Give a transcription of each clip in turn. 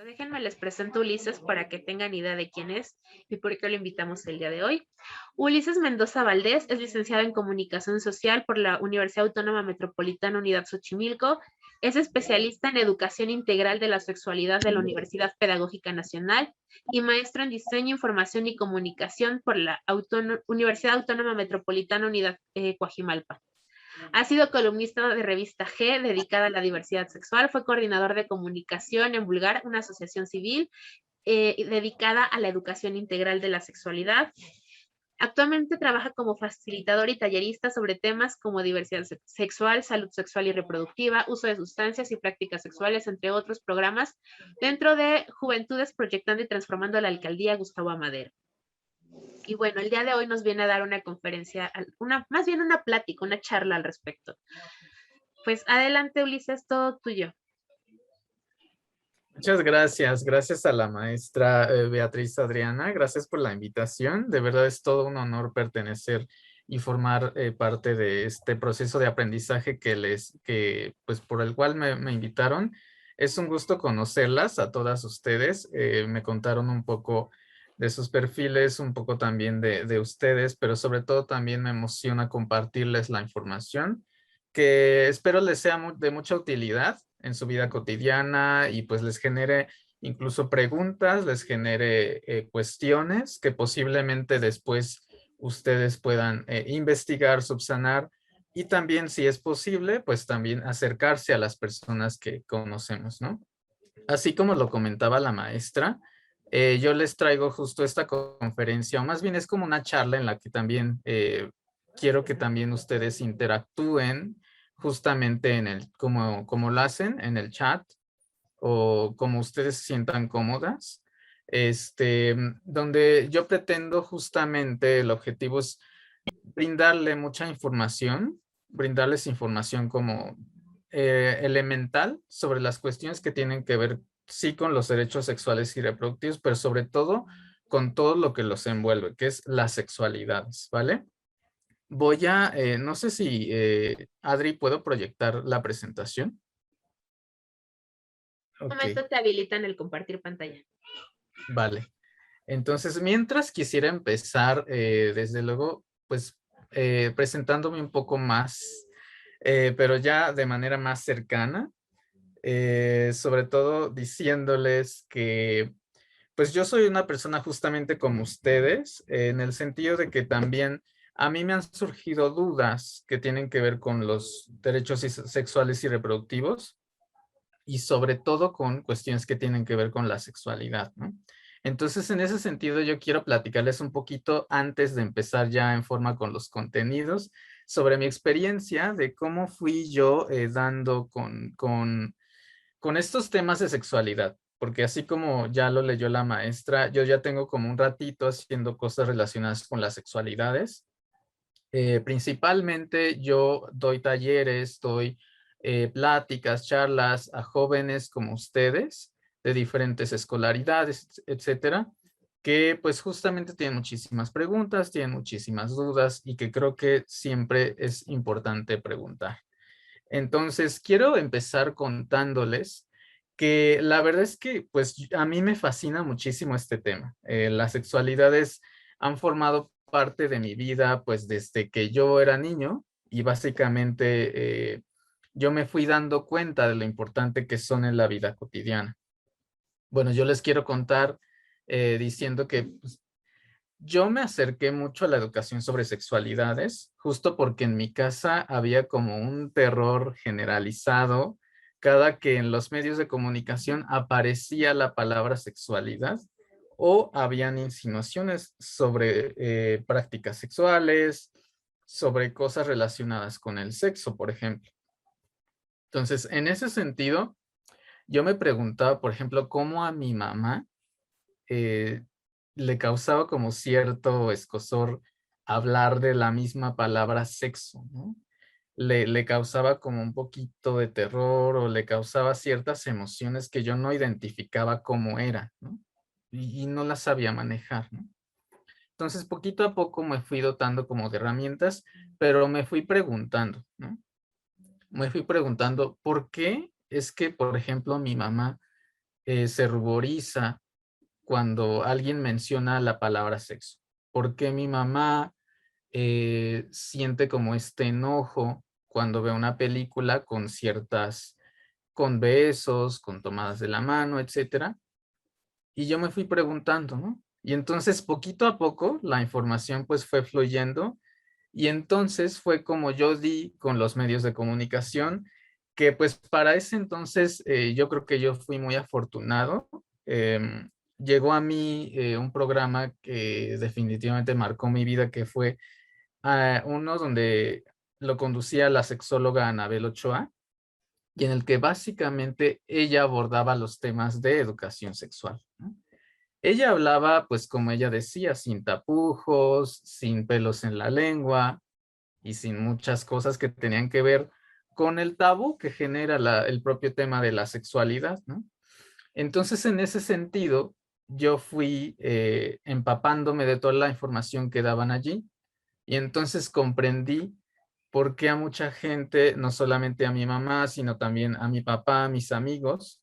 Déjenme les presento a Ulises para que tengan idea de quién es y por qué lo invitamos el día de hoy. Ulises Mendoza Valdés es licenciado en Comunicación Social por la Universidad Autónoma Metropolitana Unidad Xochimilco. Es especialista en Educación Integral de la Sexualidad de la Universidad Pedagógica Nacional y maestro en Diseño, Información y Comunicación por la Universidad Autónoma Metropolitana Unidad Coajimalpa. Ha sido columnista de revista G, dedicada a la diversidad sexual. Fue coordinador de comunicación en Vulgar, una asociación civil dedicada a la educación integral de la sexualidad. Actualmente trabaja como facilitador y tallerista sobre temas como diversidad sexual, salud sexual y reproductiva, uso de sustancias y prácticas sexuales, entre otros programas, dentro de Juventudes Proyectando y Transformando la Alcaldía Gustavo Amadero. Y bueno, el día de hoy nos viene a dar una conferencia, más bien una plática, una charla al respecto. Pues adelante, Ulises, todo tuyo. Muchas gracias. Gracias a la maestra Beatriz Adriana. Gracias por la invitación. De verdad es todo un honor pertenecer y formar parte de este proceso de aprendizaje pues, por el cual me invitaron. Es un gusto conocerlas a todas ustedes. Me contaron un poco de sus perfiles, un poco también de ustedes, pero sobre todo también me emociona compartirles la información que espero les sea de mucha utilidad en su vida cotidiana y pues les genere incluso preguntas, les genere cuestiones que posiblemente después ustedes puedan investigar, subsanar y también, si es posible, pues también acercarse a las personas que conocemos, ¿no? Así como lo comentaba la maestra, yo les traigo justo esta conferencia, o más bien es como una charla en la que también quiero que también ustedes interactúen justamente como lo hacen en el chat o como ustedes se sientan cómodas. Donde yo pretendo justamente el objetivo es brindarle mucha información, brindarles información como elemental sobre las cuestiones que tienen que ver, sí, con los derechos sexuales y reproductivos, pero sobre todo con todo lo que los envuelve, que es las sexualidades, ¿vale? No sé si, Adri, ¿puedo proyectar la presentación? Un Ok, momento te habilitan el compartir pantalla. vale. Entonces, mientras quisiera empezar, desde luego, pues presentándome un poco más, pero ya de manera más cercana, sobre todo diciéndoles que, pues yo soy una persona justamente como ustedes, en el sentido de que también a mí me han surgido dudas que tienen que ver con los derechos sexuales y reproductivos y sobre todo con cuestiones que tienen que ver con la sexualidad, ¿no? Entonces, en ese sentido, yo quiero platicarles un poquito antes de empezar ya en forma con los contenidos sobre mi experiencia de cómo fui yo dando con estos temas de sexualidad, porque así como ya lo leyó la maestra, yo ya tengo como un ratito haciendo cosas relacionadas con las sexualidades. Principalmente yo doy talleres, doy pláticas, charlas a jóvenes como ustedes de diferentes escolaridades, etcétera, que pues justamente tienen muchísimas preguntas, tienen muchísimas dudas y que creo que siempre es importante preguntar. Entonces, quiero empezar contándoles que la verdad es que pues a mí me fascina muchísimo este tema. Las sexualidades han formado parte de mi vida pues desde que yo era niño y básicamente yo me fui dando cuenta de lo importante que son en la vida cotidiana. Bueno, yo les quiero contar diciendo que pues, yo me acerqué mucho a la educación sobre sexualidades, justo porque en mi casa había como un terror generalizado cada que en los medios de comunicación aparecía la palabra sexualidad o habían insinuaciones sobre prácticas sexuales, sobre cosas relacionadas con el sexo, por ejemplo. Entonces, en ese sentido, yo me preguntaba, por ejemplo, cómo a mi mamá eh, le causaba como cierto escozor hablar de la misma palabra sexo, ¿no? Le causaba como un poquito de terror o le causaba ciertas emociones que yo no identificaba cómo era, ¿no? Y no las sabía manejar, ¿no? Entonces, poquito a poco me fui dotando como de herramientas, pero me fui preguntando, ¿no? Me fui preguntando, ¿por qué es que, por ejemplo, mi mamá se ruboriza cuando alguien menciona la palabra sexo? ¿Por qué mi mamá siente como este enojo cuando ve una película con con besos, con tomadas de la mano, etcétera? Y yo me fui preguntando, ¿no? Y entonces poquito a poco la información pues fue fluyendo y entonces fue como yo di con los medios de comunicación, que pues para ese entonces yo creo que yo fui muy afortunado. Llegó a mí un programa que definitivamente marcó mi vida, que fue uno donde lo conducía la sexóloga Anabel Ochoa y en el que básicamente ella abordaba los temas de educación sexual, ¿no? Ella hablaba, pues como ella decía, sin tapujos, sin pelos en la lengua y sin muchas cosas que tenían que ver con el tabú que genera el propio tema de la sexualidad, ¿no? Entonces, en ese sentido, yo fui empapándome de toda la información que daban allí y entonces comprendí por qué a mucha gente, no solamente a mi mamá, sino también a mi papá, a mis amigos,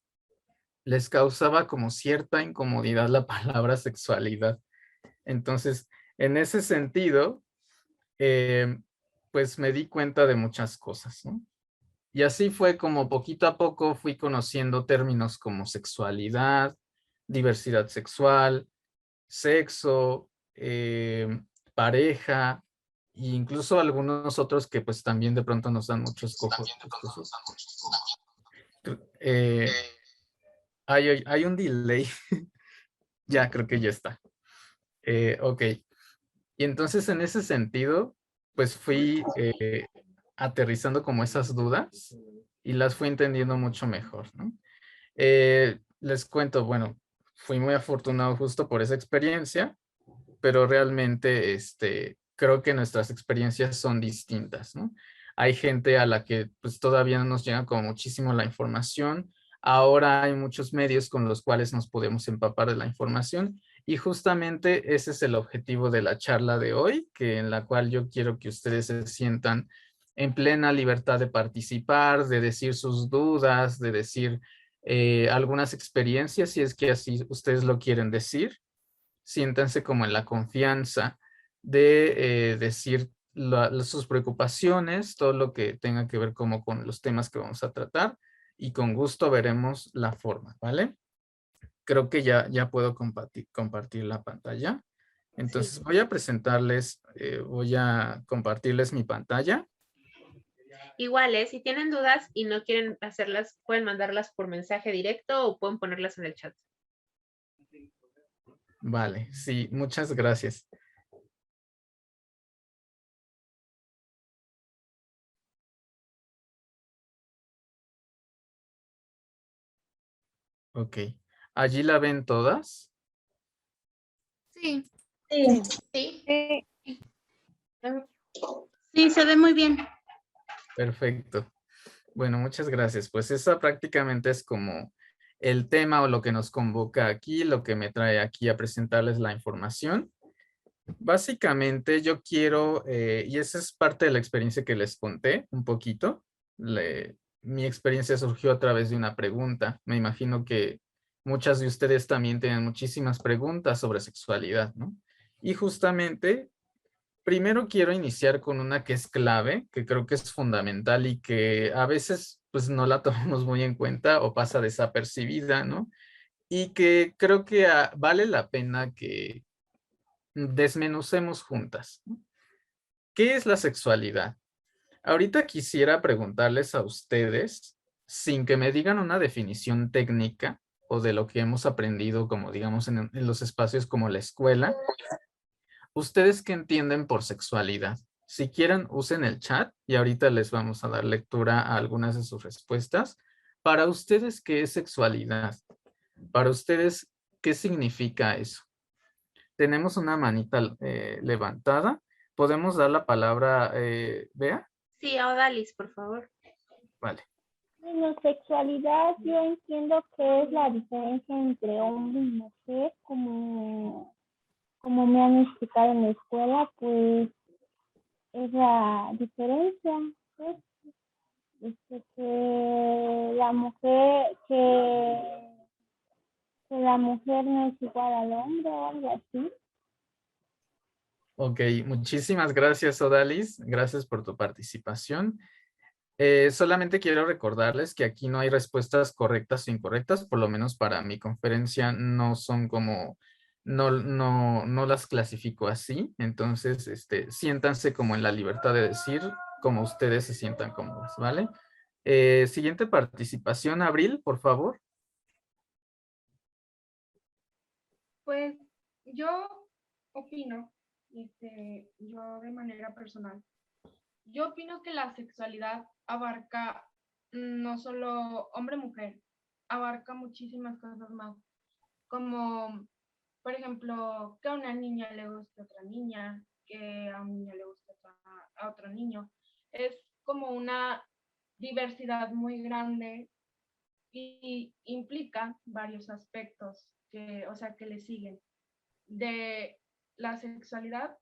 les causaba como cierta incomodidad la palabra sexualidad. Entonces, en ese sentido, eh, pues me di cuenta de muchas cosas, ¿no? Y así fue como poquito a poco fui conociendo términos como sexualidad, diversidad sexual, sexo, pareja, e incluso algunos otros que pues también de pronto nos dan muchos cojos. Eh, hay un delay, ya creo que ya está. Ok, y entonces en ese sentido, pues fui aterrizando como esas dudas y las fui entendiendo mucho mejor, ¿no? Les cuento, bueno, fui muy afortunado justo por esa experiencia, pero realmente creo que nuestras experiencias son distintas, ¿no? Hay gente a la que pues todavía no nos llega como muchísimo la información. Ahora hay muchos medios con los cuales nos podemos empapar de la información y justamente ese es el objetivo de la charla de hoy, que en la cual yo quiero que ustedes se sientan en plena libertad de participar, de decir sus dudas, de decir algunas experiencias, si es que así ustedes lo quieren decir. Siéntanse como en la confianza de decir sus preocupaciones, todo lo que tenga que ver como con los temas que vamos a tratar y con gusto veremos la forma, ¿vale? Creo que ya puedo compartir la pantalla. Sí. Entonces voy a presentarles, voy a compartirles mi pantalla. Igual, si tienen dudas y no quieren hacerlas, pueden mandarlas por mensaje directo o pueden ponerlas en el chat. Vale, sí, muchas gracias. Ok, allí la ven todas. Sí, Sí. sí, Sí, se ve muy bien. Perfecto. Bueno, muchas gracias. Pues esa prácticamente es como el tema o lo que nos convoca aquí, lo que me trae aquí a presentarles la información. Básicamente yo quiero, y esa es parte de la experiencia que les conté un poquito. Mi experiencia surgió a través de una pregunta. Me imagino que muchas de ustedes también tienen muchísimas preguntas sobre sexualidad, ¿no? Y justamente primero quiero iniciar con una que es clave, que creo que es fundamental y que a veces pues no la tomamos muy en cuenta o pasa desapercibida, ¿no? Y que creo que vale la pena que desmenucemos juntas, ¿no? ¿Qué es la sexualidad? Ahorita quisiera preguntarles a ustedes, sin que me digan una definición técnica o de lo que hemos aprendido, como digamos en los espacios como la escuela, ¿ustedes qué entienden por sexualidad? Si quieren, usen el chat y ahorita les vamos a dar lectura a algunas de sus respuestas. Para ustedes, ¿qué es sexualidad? Para ustedes, ¿qué significa eso? Tenemos una manita levantada. ¿Podemos dar la palabra, Bea? Sí, a Odalis, por favor. Vale. La sexualidad, yo entiendo que es la diferencia entre hombre y mujer, como me han explicado en la escuela, pues es la diferencia, pues, que la mujer, que la mujer no es igual al hombre o algo así. Ok, muchísimas gracias, Odalis. Gracias por tu participación. Solamente quiero recordarles que aquí no hay respuestas correctas o incorrectas, por lo menos para mi conferencia no son como, no las clasifico así. Entonces, siéntanse como en la libertad de decir como ustedes se sientan cómodos, ¿vale? Siguiente participación, Abril, por favor. Pues yo opino, yo de manera personal, yo opino que la sexualidad abarca no solo hombre-mujer, abarca muchísimas cosas más, como por ejemplo, que a una niña le guste otra niña, que a un niño le guste a otro niño. Es como una diversidad muy grande y implica varios aspectos que, o sea, que le siguen. De la sexualidad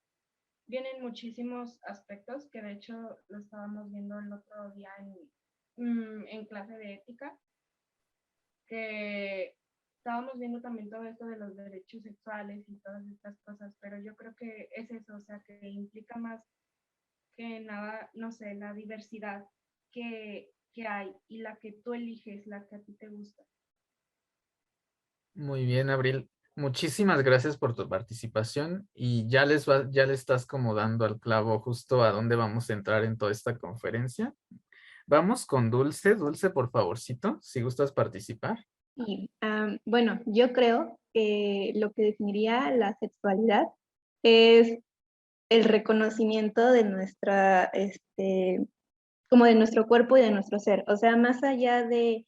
vienen muchísimos aspectos que de hecho lo estábamos viendo el otro día en clase de ética, que estábamos viendo también todo esto de los derechos sexuales y todas estas cosas, pero yo creo que es eso, o sea, que implica más que nada, no sé, la diversidad que hay y la que tú eliges, la que a ti te gusta. Muy bien, Abril. Muchísimas gracias por tu participación y ya ya le estás como dando al clavo justo a dónde vamos a entrar en toda esta conferencia. Vamos con Dulce. Dulce, por favorcito, si gustas participar. Sí, bueno, yo creo que lo que definiría la sexualidad es el reconocimiento de nuestra, como de nuestro cuerpo y de nuestro ser. O sea, más allá de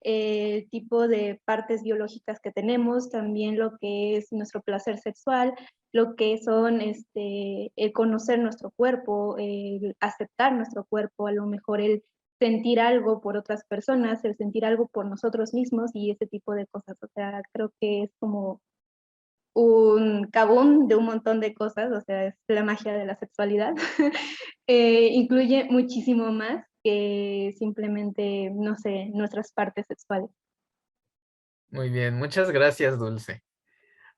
el tipo de partes biológicas que tenemos, también lo que es nuestro placer sexual, lo que son el conocer nuestro cuerpo, el aceptar nuestro cuerpo, a lo mejor el sentir algo por otras personas, el sentir algo por nosotros mismos y ese tipo de cosas. O sea, creo que es como un cabún de un montón de cosas, o sea, es la magia de la sexualidad. Incluye muchísimo más que simplemente, no sé, nuestras partes sexuales. Muy bien, muchas gracias, Dulce.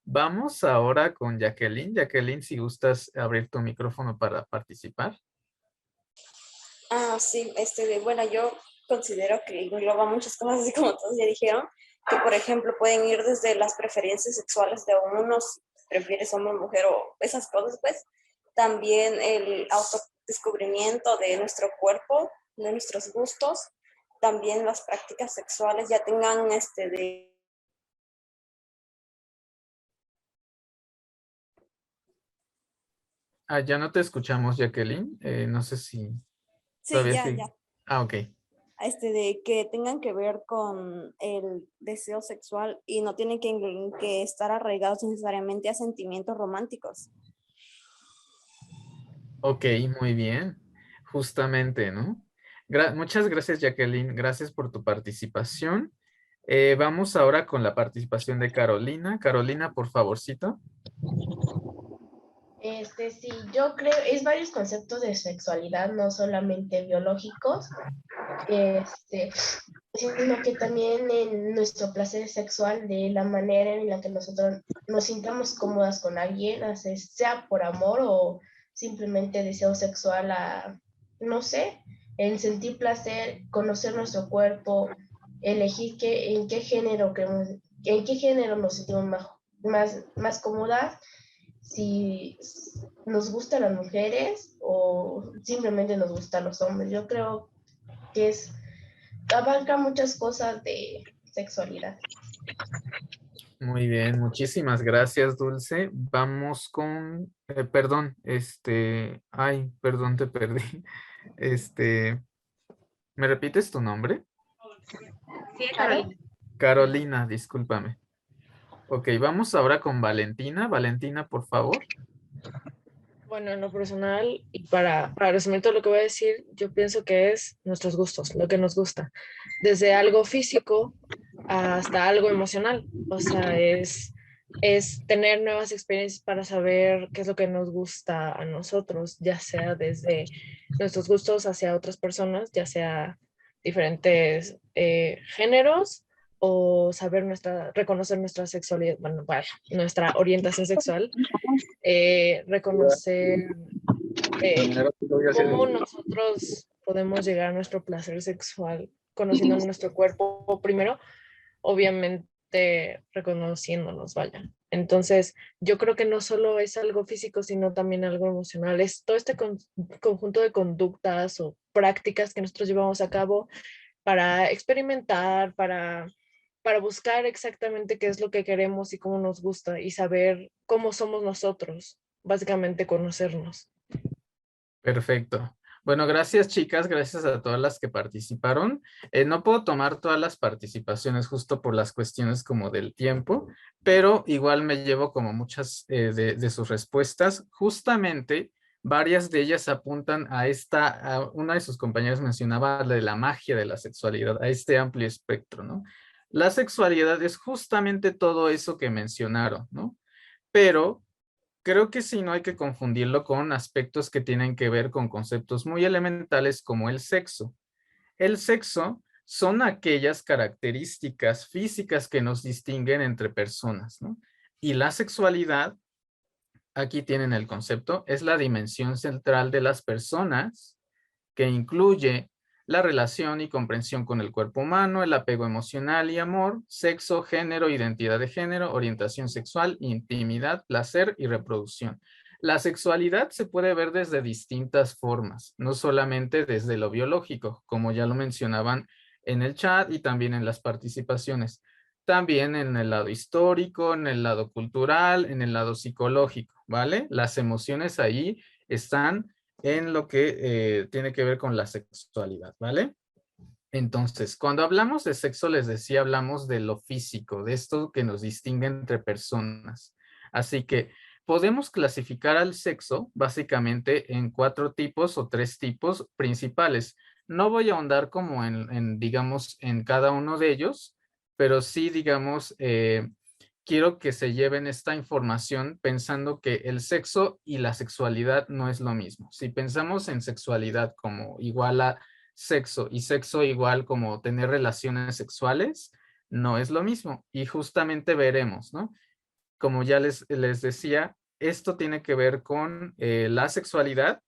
Vamos ahora con Jacqueline. Jacqueline, si gustas abrir tu micrófono para participar. Sí, bueno, yo considero que engloba muchas cosas, así como todos ya dijeron, que por ejemplo pueden ir desde las preferencias sexuales de uno, si prefieres hombre o mujer o esas cosas, pues, también el autodescubrimiento de nuestro cuerpo, de nuestros gustos, también las prácticas sexuales ya tengan Ya no te escuchamos, Jacqueline. No sé si sí, todavía ya, sí. ya. Ok. De que tengan que ver con el deseo sexual y no tienen que estar arraigados necesariamente a sentimientos románticos. Ok, muy bien. Justamente, ¿no? Muchas gracias, Jacqueline. Gracias por tu participación. Vamos ahora con la participación de Carolina. Carolina, por favorcito. Sí, yo creo, es varios conceptos de sexualidad, no solamente biológicos, sino que también en nuestro placer sexual, de la manera en la que nosotros nos sintamos cómodas con alguien, sea por amor o simplemente deseo sexual no sé, el sentir placer, conocer nuestro cuerpo, elegir en qué género nos sentimos más cómodas, si nos gustan las mujeres o simplemente nos gustan los hombres. Yo creo que abarca muchas cosas de sexualidad. Muy bien, muchísimas gracias, Dulce. Vamos con, perdón, ay, perdón, te perdí. ¿Me repites tu nombre? Sí, Carolina. Carolina, discúlpame. Ok, vamos ahora con Valentina. Valentina, por favor. Bueno, en lo personal, y para resumir todo lo que voy a decir, yo pienso que es nuestros gustos, lo que nos gusta, desde algo físico hasta algo emocional. O sea, es tener nuevas experiencias para saber qué es lo que nos gusta a nosotros, ya sea desde nuestros gustos hacia otras personas, ya sea diferentes géneros o saber reconocer nuestra sexualidad, bueno, vaya, nuestra orientación sexual, reconocer cómo nosotros podemos llegar a nuestro placer sexual conociendo nuestro cuerpo primero, obviamente reconociéndonos, vaya. Entonces, yo creo que no solo es algo físico, sino también algo emocional. Es todo este conjunto de conductas o prácticas que nosotros llevamos a cabo para experimentar, para buscar exactamente qué es lo que queremos y cómo nos gusta y saber cómo somos nosotros, básicamente conocernos. Perfecto. Bueno, gracias chicas, gracias a todas las que participaron. No puedo tomar todas las participaciones justo por las cuestiones como del tiempo, pero igual me llevo como muchas de sus respuestas. Justamente varias de ellas apuntan una de sus compañeras mencionaba la de la magia de la sexualidad, a este amplio espectro, ¿no? La sexualidad es justamente todo eso que mencionaron, ¿no? Pero creo que sí, no hay que confundirlo con aspectos que tienen que ver con conceptos muy elementales como el sexo. El sexo son aquellas características físicas que nos distinguen entre personas, ¿no? Y la sexualidad, aquí tienen el concepto, es la dimensión central de las personas que incluye la relación y comprensión con el cuerpo humano, el apego emocional y amor, sexo, género, identidad de género, orientación sexual, intimidad, placer y reproducción. La sexualidad se puede ver desde distintas formas, no solamente desde lo biológico, como ya lo mencionaban en el chat y también en las participaciones. También en el lado histórico, en el lado cultural, en el lado psicológico, ¿vale? Las emociones ahí están en lo que tiene que ver con la sexualidad, ¿vale? Entonces, cuando hablamos de sexo, les decía, hablamos de lo físico, de esto que nos distingue entre personas. Así que podemos clasificar al sexo básicamente en 4 tipos o 3 tipos principales. No voy a ahondar como digamos, en cada uno de ellos, pero sí, digamos, quiero que se lleven esta información pensando que el sexo y la sexualidad no es lo mismo. Si pensamos en sexualidad como igual a sexo y sexo igual como tener relaciones sexuales, no es lo mismo. Y justamente veremos, ¿no? Como ya les decía, esto tiene que ver con la sexualidad,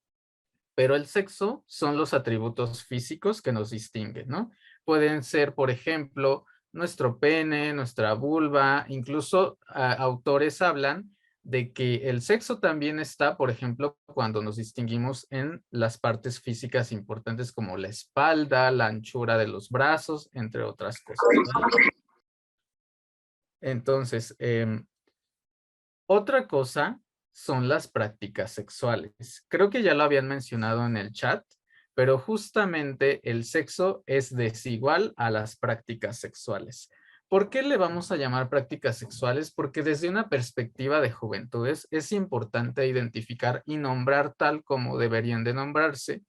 pero el sexo son los atributos físicos que nos distinguen, ¿no? Pueden ser, por ejemplo, nuestro pene, nuestra vulva, incluso autores hablan de que el sexo también está, por ejemplo, cuando nos distinguimos en las partes físicas importantes como la espalda, la anchura de los brazos, entre otras cosas, ¿no? Entonces, otra cosa son las prácticas sexuales. Creo que ya lo habían mencionado en el chat, pero justamente el sexo es desigual a las prácticas sexuales. ¿Por qué le vamos a llamar prácticas sexuales? Porque desde una perspectiva de juventudes es importante identificar y nombrar tal como deberían de nombrarse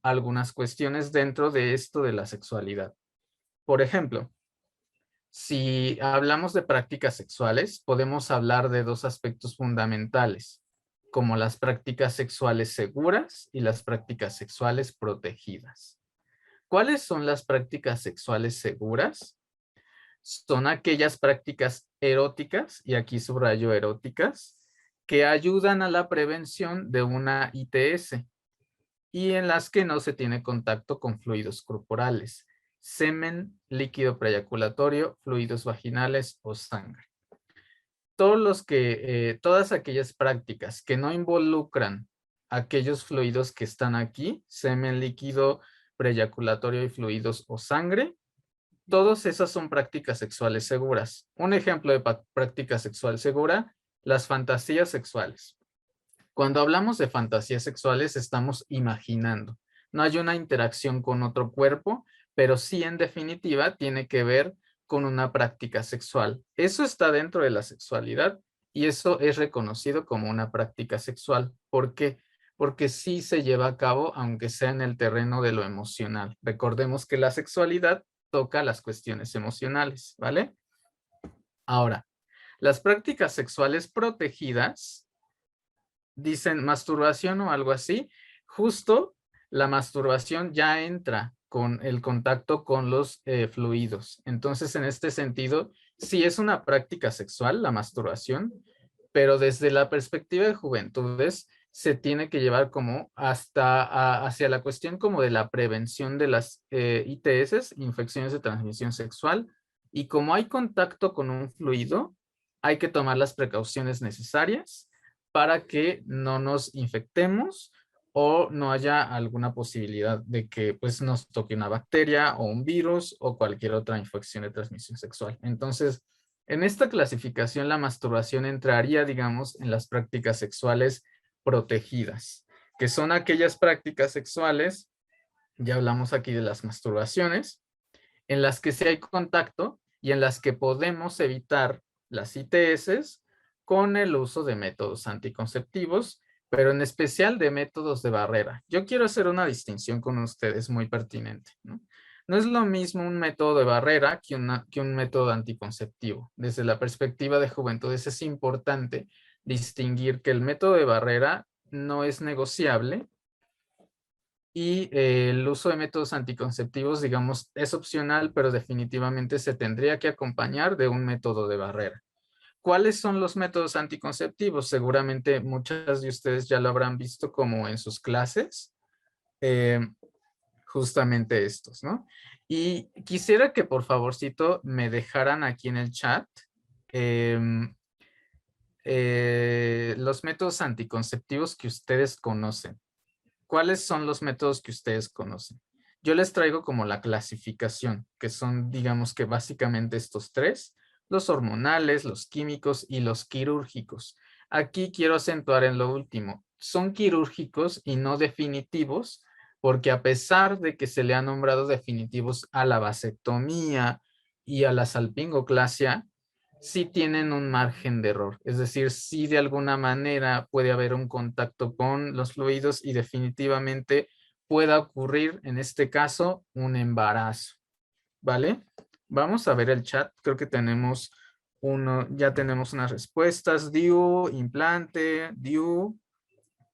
algunas cuestiones dentro de esto de la sexualidad. Por ejemplo, si hablamos de prácticas sexuales, podemos hablar de 2 aspectos fundamentales, como las prácticas sexuales seguras y las prácticas sexuales protegidas. ¿Cuáles son las prácticas sexuales seguras? Son aquellas prácticas eróticas, y aquí subrayo eróticas, que ayudan a la prevención de una ITS y en las que no se tiene contacto con fluidos corporales, semen, líquido preeyaculatorio, fluidos vaginales o sangre. Todas aquellas prácticas que no involucran aquellos fluidos que están aquí, semen, líquido preeyaculatorio y fluidos o sangre, todas esas son prácticas sexuales seguras. Un ejemplo de práctica sexual segura, las fantasías sexuales. Cuando hablamos de fantasías sexuales estamos imaginando. No hay una interacción con otro cuerpo, pero sí en definitiva tiene que ver con una práctica sexual. Eso está dentro de la sexualidad y eso es reconocido como una práctica sexual. ¿Por qué? Porque sí se lleva a cabo aunque sea en el terreno de lo emocional. Recordemos que la sexualidad toca las cuestiones emocionales, ¿vale? Ahora, las prácticas sexuales protegidas dicen masturbación o algo así, justo la masturbación ya entra con el contacto con los fluidos. Entonces, en este sentido, sí es una práctica sexual, la masturbación, pero desde la perspectiva de juventudes se tiene que llevar como hacia la cuestión como de la prevención de las ITS, infecciones de transmisión sexual, y como hay contacto con un fluido, hay que tomar las precauciones necesarias para que no nos infectemos o no haya alguna posibilidad de que pues nos toque una bacteria o un virus o cualquier otra infección de transmisión sexual. Entonces, en esta clasificación, la masturbación entraría, digamos, en las prácticas sexuales protegidas, que son aquellas prácticas sexuales, ya hablamos aquí de las masturbaciones, en las que sí hay contacto y en las que podemos evitar las ITS con el uso de métodos anticonceptivos, pero en especial de métodos de barrera. Yo quiero hacer una distinción con ustedes muy pertinente, ¿no? No es lo mismo un método de barrera que un método anticonceptivo. Desde la perspectiva de juventudes es importante distinguir que el método de barrera no es negociable y el uso de métodos anticonceptivos, digamos, es opcional, pero definitivamente se tendría que acompañar de un método de barrera. ¿Cuáles son los métodos anticonceptivos? Seguramente muchas de ustedes ya lo habrán visto como en sus clases. Justamente estos, ¿no? Y quisiera que por favorcito me dejaran aquí en el chat los métodos anticonceptivos que ustedes conocen. ¿Cuáles son los métodos que ustedes conocen? Yo les traigo como la clasificación, que son, digamos que básicamente estos tres: los hormonales, los químicos y los quirúrgicos. Aquí quiero acentuar en lo último. Son quirúrgicos y no definitivos, porque a pesar de que se le ha nombrado definitivos a la vasectomía y a la salpingoclasia, sí tienen un margen de error. Es decir, sí de alguna manera puede haber un contacto con los fluidos y definitivamente pueda ocurrir, en este caso, un embarazo. ¿Vale? Vamos a ver el chat. Creo que tenemos ya tenemos unas respuestas. DIU, implante, DIU,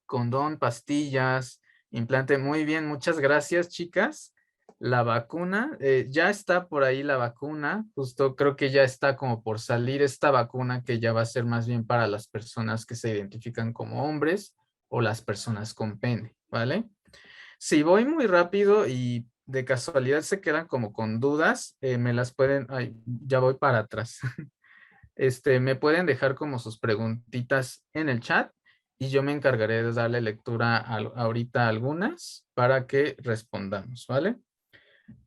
condón, pastillas, implante. Muy bien, muchas gracias, chicas. La vacuna, ya está por ahí la vacuna, justo creo que ya está como por salir esta vacuna que ya va a ser más bien para las personas que se identifican como hombres o las personas con pene, ¿vale? Si voy muy rápido y de casualidad se quedan como con dudas, me las pueden, ay, ya voy para atrás. Me pueden dejar como sus preguntitas en el chat y yo me encargaré de darle lectura ahorita a algunas para que respondamos, ¿vale?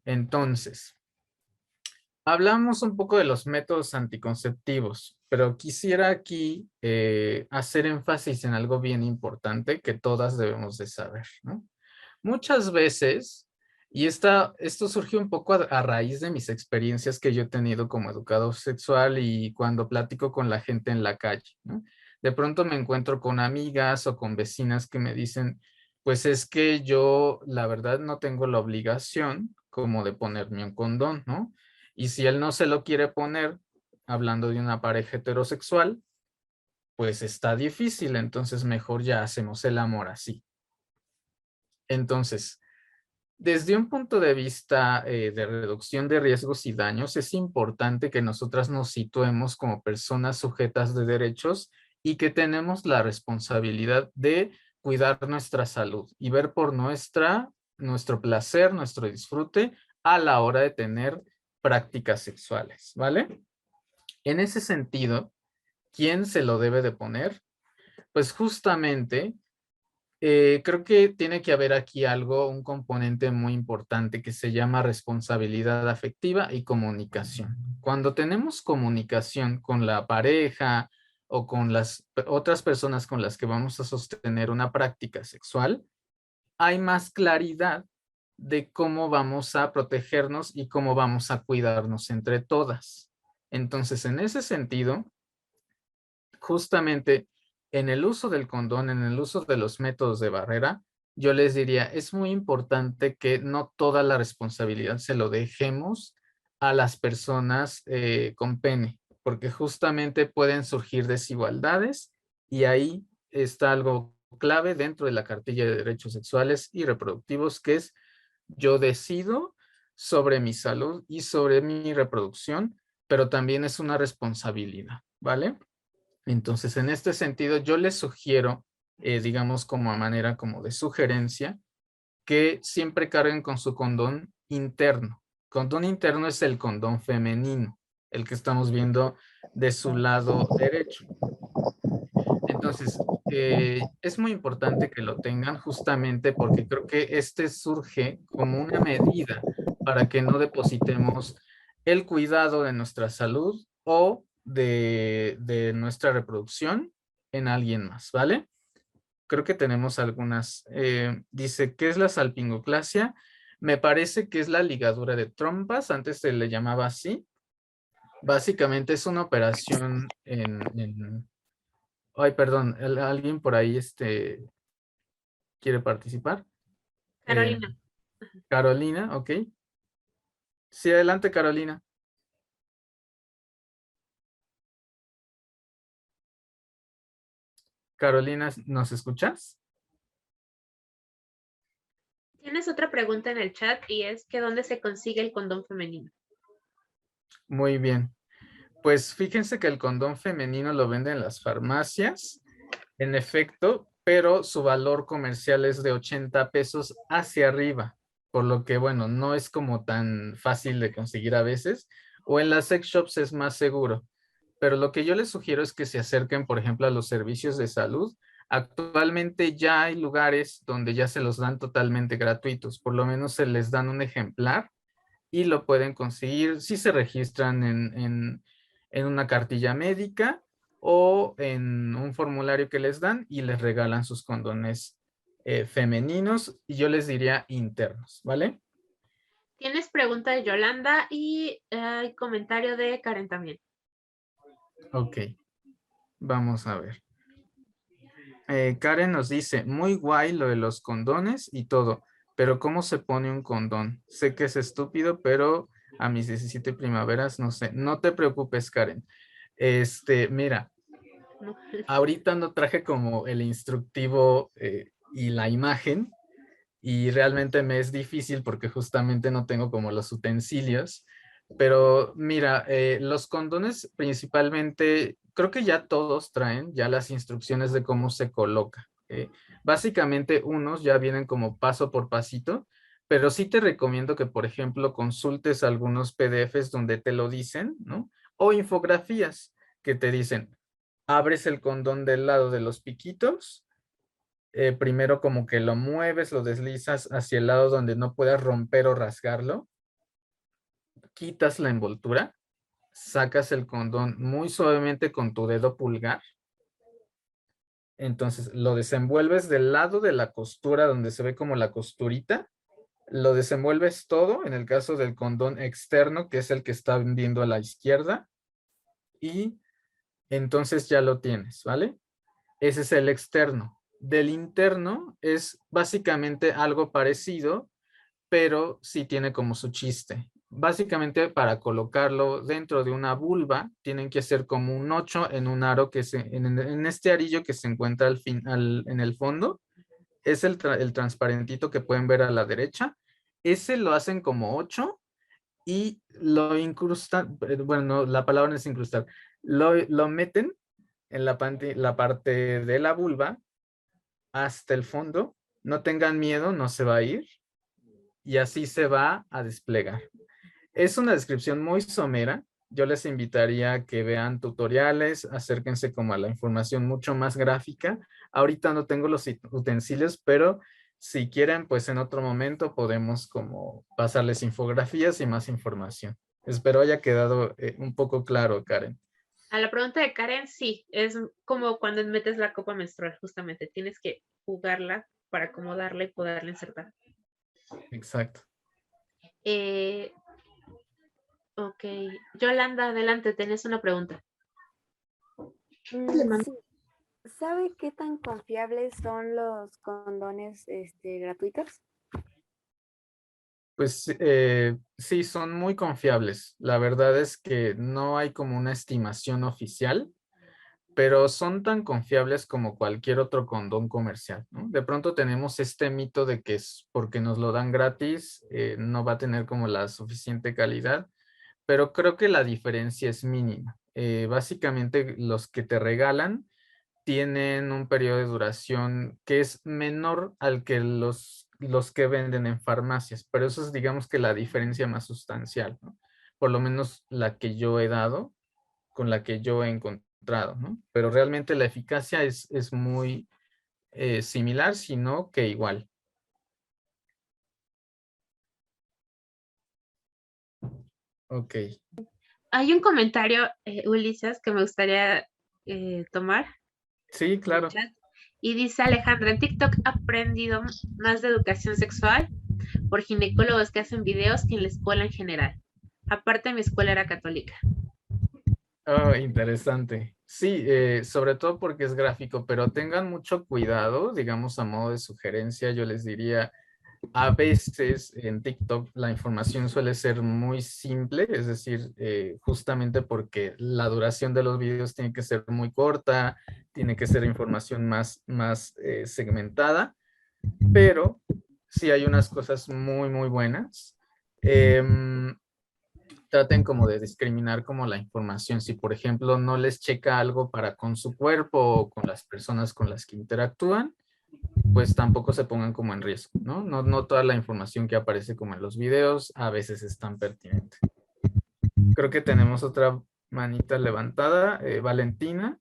Entonces, hablamos un poco de los métodos anticonceptivos, pero quisiera aquí hacer énfasis en algo bien importante que todas debemos de saber, ¿no? Muchas veces, y esto surgió un poco a raíz de mis experiencias que yo he tenido como educador sexual y cuando platico con la gente en la calle, ¿no? De pronto me encuentro con amigas o con vecinas que me dicen, pues es que yo la verdad no tengo la obligación como de ponerme un condón, ¿no? Y si él no se lo quiere poner, hablando de una pareja heterosexual, pues está difícil, entonces mejor ya hacemos el amor así. Entonces, desde un punto de vista de reducción de riesgos y daños, es importante que nosotras nos situemos como personas sujetas de derechos y que tenemos la responsabilidad de cuidar nuestra salud y ver por nuestro placer, nuestro disfrute a la hora de tener prácticas sexuales, ¿vale? En ese sentido, ¿quién se lo debe de poner? Pues justamente creo que tiene que haber aquí un componente muy importante que se llama responsabilidad afectiva y comunicación. Cuando tenemos comunicación con la pareja o con las otras personas con las que vamos a sostener una práctica sexual, hay más claridad de cómo vamos a protegernos y cómo vamos a cuidarnos entre todas. Entonces, en ese sentido, justamente en el uso del condón, en el uso de los métodos de barrera, yo les diría, es muy importante que no toda la responsabilidad se lo dejemos a las personas con pene, porque justamente pueden surgir desigualdades y ahí está algo clave dentro de la cartilla de derechos sexuales y reproductivos, que es yo decido sobre mi salud y sobre mi reproducción, pero también es una responsabilidad, ¿vale? Entonces, en este sentido, yo les sugiero, digamos como a manera como de sugerencia, que siempre carguen con su condón interno. Condón interno es el condón femenino, el que estamos viendo de su lado derecho. Entonces, es muy importante que lo tengan justamente porque creo que este surge como una medida para que no depositemos el cuidado de nuestra salud o de nuestra reproducción en alguien más, ¿vale? Creo que tenemos algunas. Dice, ¿qué es la salpingoclasia? Me parece que es la ligadura de trompas, antes se le llamaba así. Básicamente es una operación Ay, perdón, alguien por ahí quiere participar. Eh, Carolina. Carolina, ok. Sí, adelante, Carolina. Carolina, ¿nos escuchas? Tienes otra pregunta en el chat y es que ¿dónde se consigue el condón femenino? Muy bien. Pues fíjense que el condón femenino lo venden en las farmacias, en efecto, pero su valor comercial es de 80 pesos hacia arriba, por lo que, bueno, no es como tan fácil de conseguir a veces, o en las sex shops es más seguro. Pero lo que yo les sugiero es que se acerquen, por ejemplo, a los servicios de salud. Actualmente ya hay lugares donde ya se los dan totalmente gratuitos, por lo menos se les dan un ejemplar y lo pueden conseguir si se registran en una cartilla médica o en un formulario que les dan y les regalan sus condones femeninos y yo les diría internos, ¿vale? Tienes pregunta de Yolanda y comentario de Karen también. Ok, vamos a ver. Karen nos dice, muy guay lo de los condones y todo, pero ¿cómo se pone un condón? Sé que es estúpido, pero a mis 17 primaveras no sé. No te preocupes, Karen. Mira, No. ahorita no traje como el instructivo y la imagen y realmente me es difícil porque justamente no tengo como los utensilios. Pero mira, los condones principalmente, creo que ya todos traen ya las instrucciones de cómo se coloca. Básicamente unos ya vienen como paso por pasito, pero sí te recomiendo que, por ejemplo, consultes algunos PDFs donde te lo dicen, ¿no? O infografías que te dicen, abres el condón del lado de los piquitos, primero como que lo mueves, lo deslizas hacia el lado donde no puedas romper o rasgarlo, quitas la envoltura, sacas el condón muy suavemente con tu dedo pulgar, entonces lo desenvuelves del lado de la costura donde se ve como la costurita, lo desenvuelves todo, en el caso del condón externo, que es el que está viendo a la izquierda, y entonces ya lo tienes, ¿vale? Ese es el externo. Del interno es básicamente algo parecido, pero sí tiene como su chiste. Básicamente para colocarlo dentro de una vulva, tienen que hacer como un 8 en un aro en este arillo que se encuentra en el fondo. Es el transparentito que pueden ver a la derecha. Ese lo hacen como 8 y lo incrustan, bueno, no, la palabra no es incrustar, lo meten en la parte de la vulva hasta el fondo. No tengan miedo, no se va a ir y así se va a desplegar. Es una descripción muy somera. Yo les invitaría a que vean tutoriales, acérquense como a la información mucho más gráfica. Ahorita no tengo los utensilios, pero si quieren, pues en otro momento podemos como pasarles infografías y más información. Espero haya quedado un poco claro, Karen. A la pregunta de Karen, sí, es como cuando metes la copa menstrual, justamente. Tienes que jugarla para acomodarla y poderla insertar. Exacto. Ok. Yolanda, adelante, tenés una pregunta. Sí. ¿Sabe qué tan confiables son los condones gratuitos? Pues sí, son muy confiables. La verdad es que no hay como una estimación oficial, pero son tan confiables como cualquier otro condón comercial, ¿no? De pronto tenemos este mito de que es porque nos lo dan gratis, no va a tener como la suficiente calidad, pero creo que la diferencia es mínima. Básicamente los que te regalan tienen un periodo de duración que es menor al que los que venden en farmacias, pero eso es, digamos, que la diferencia más sustancial, ¿no? Por lo menos la que yo he dado, con la que yo he encontrado, ¿no? Pero realmente la eficacia es muy similar, sino que igual. Ok. Hay un comentario, Ulises, que me gustaría tomar. Sí, claro. Chat. Y dice Alejandra, en TikTok he aprendido más de educación sexual por ginecólogos que hacen videos que en la escuela en general. Aparte, mi escuela era católica. Oh, interesante. Sí, sobre todo porque es gráfico, pero tengan mucho cuidado, digamos, a modo de sugerencia, yo les diría, a veces en TikTok la información suele ser muy simple, es decir, justamente porque la duración de los videos tiene que ser muy corta, tiene que ser información más segmentada, pero sí hay unas cosas muy, muy buenas. Traten como de discriminar como la información. Si, por ejemplo, no les checa algo para con su cuerpo o con las personas con las que interactúan, pues tampoco se pongan como en riesgo, ¿no? No toda la información que aparece como en los videos a veces es tan pertinente. Creo que tenemos otra manita levantada. Valentina.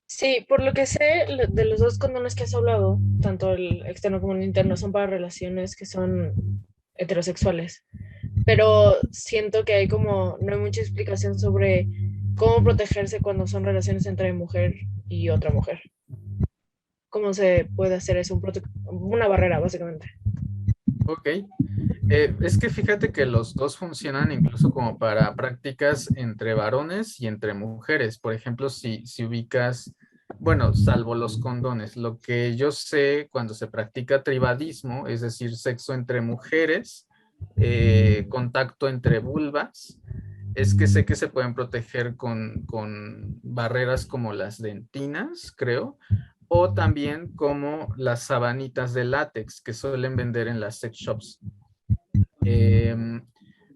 Sí, por lo que sé, de los dos condones que has hablado, tanto el externo como el interno, son para relaciones que son heterosexuales. Pero siento que hay como, no hay mucha explicación sobre cómo protegerse cuando son relaciones entre mujer y otra mujer. ¿Cómo se puede hacer eso? Una barrera, básicamente. Ok. Es que fíjate que los dos funcionan incluso como para prácticas entre varones y entre mujeres. Por ejemplo, si ubicas, bueno, salvo los condones, lo que yo sé cuando se practica tribadismo, es decir, sexo entre mujeres, contacto entre vulvas, es que sé que se pueden proteger con barreras como las dentinas, creo, o también como las sabanitas de látex que suelen vender en las sex shops.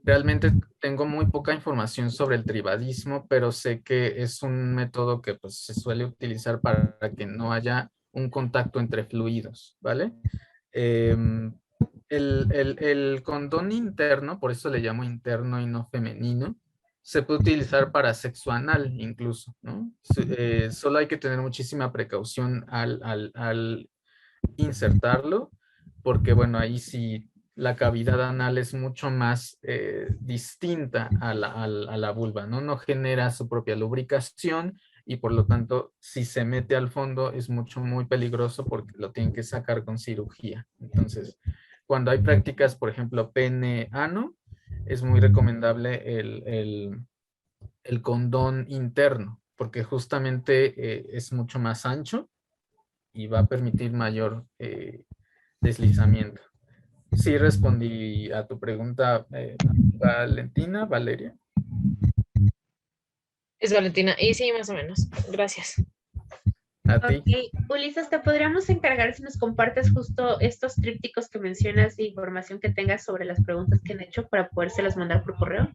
Realmente tengo muy poca información sobre el tribadismo, pero sé que es un método que pues, se suele utilizar para que no haya un contacto entre fluidos, ¿vale? El condón interno, por eso le llamo interno y no femenino, se puede utilizar para sexo anal incluso, ¿no? Solo hay que tener muchísima precaución al insertarlo, porque bueno, ahí sí la cavidad anal es mucho más distinta a la vulva, ¿no? No genera su propia lubricación y por lo tanto, si se mete al fondo es muy peligroso porque lo tienen que sacar con cirugía. Entonces, cuando hay prácticas, por ejemplo, pene-ano, es muy recomendable el condón interno, porque justamente es mucho más ancho y va a permitir mayor deslizamiento. Sí respondí a tu pregunta, Valentina, Valeria. Es Valentina. Y sí, más o menos. Gracias. A ti. Ok, Ulises, te podríamos encargar si nos compartes justo estos trípticos que mencionas de información que tengas sobre las preguntas que han hecho para podérselas mandar por correo.